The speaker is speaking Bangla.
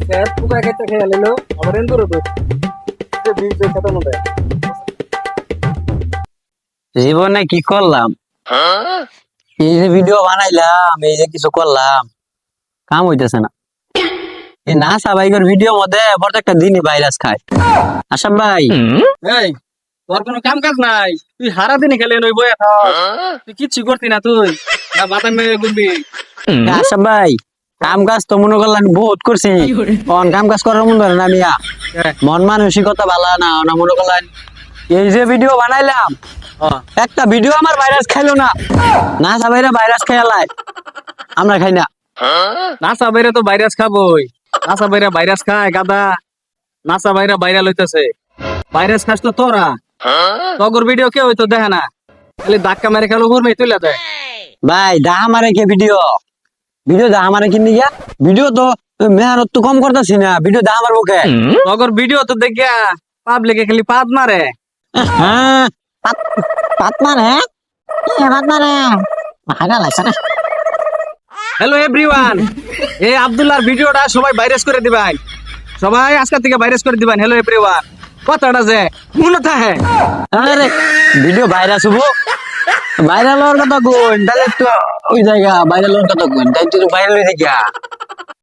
ফ্যাট পোকা খেতে খেয়ে নিল আমার এন দূরে দূর বীজ খেতে মনে জীবনে কি করলাম, এই যে ভিডিও বানাইলাম, এই যে কিছু করলাম, কাম হইতেছে না। এই নাসা বাইকের ভিডিও মধ্যে প্রত্যেকটা দিনই ভাইরাস খায়। আসাম ভাই, এই তোর কোনো কাম কাজ নাই, তুই সারা দিন খেলে নই বই তুই কিচ্ছু করতি না, তুই না বাতান মেয়ে ঘুরবি। আসাম ভাই, কাম কাজ তো মনে করলাম বহুত করছি, কোন কাম কাজ করার মন ধরে না মিয়া। মন মানসিকতা ভালো না, না মনে করলেন এই যে ভিডিও বানাইলাম, একটা ভিডিও আমার ভাইরাস খাইলো না। নাসা ভাইরা ভাইরাস খেয়ালায়, আমরা খাই না। নাসা বাইরে তো ভাইরাস খাবই, নাসা বাইরে ভাইরাস খায় গাদা, নাসা বাইরে ভাইরাল হইতেছে। ভাইরাস খাস তো তোরা, তগর ভিডিও কেউ হয়তো দেখে না, খালি ধাক্কা মেরে খেলো ঘুরমে তুলে দেয়। ভাই দাহা মারে কে ভিডিও, ভিডিও দাহা মারে কিনি গিয়া, ভিডিও তো মেহনত তো কম করতেছি না, ভিডিও দাহা মারবো কে? তগর ভিডিও তো দেখিয়া পাবলিকে খালি পাত মারে। হ্যাঁ, পাত মারে, পাত মারে, হাগা লাগছে না। হ্যালো এভরিওয়ান, এই আব্দুল্লাহর ভিডিওটা সবাই ভাইরাস করে দিবেন, সবাই আজকে থেকে ভাইরাস করে দিবেন। হ্যালো এভরিওয়ান, কথাটা যে মনে থাকে। আরে ভিডিও ভাইরাস হবো, ভাইরাল হওয়ার কথা কোন, তাহলে তো ওই জায়গা ভাইরাল হওয়ার কথা কোন, তাই তো ভাইরাল হয়ে গিয়া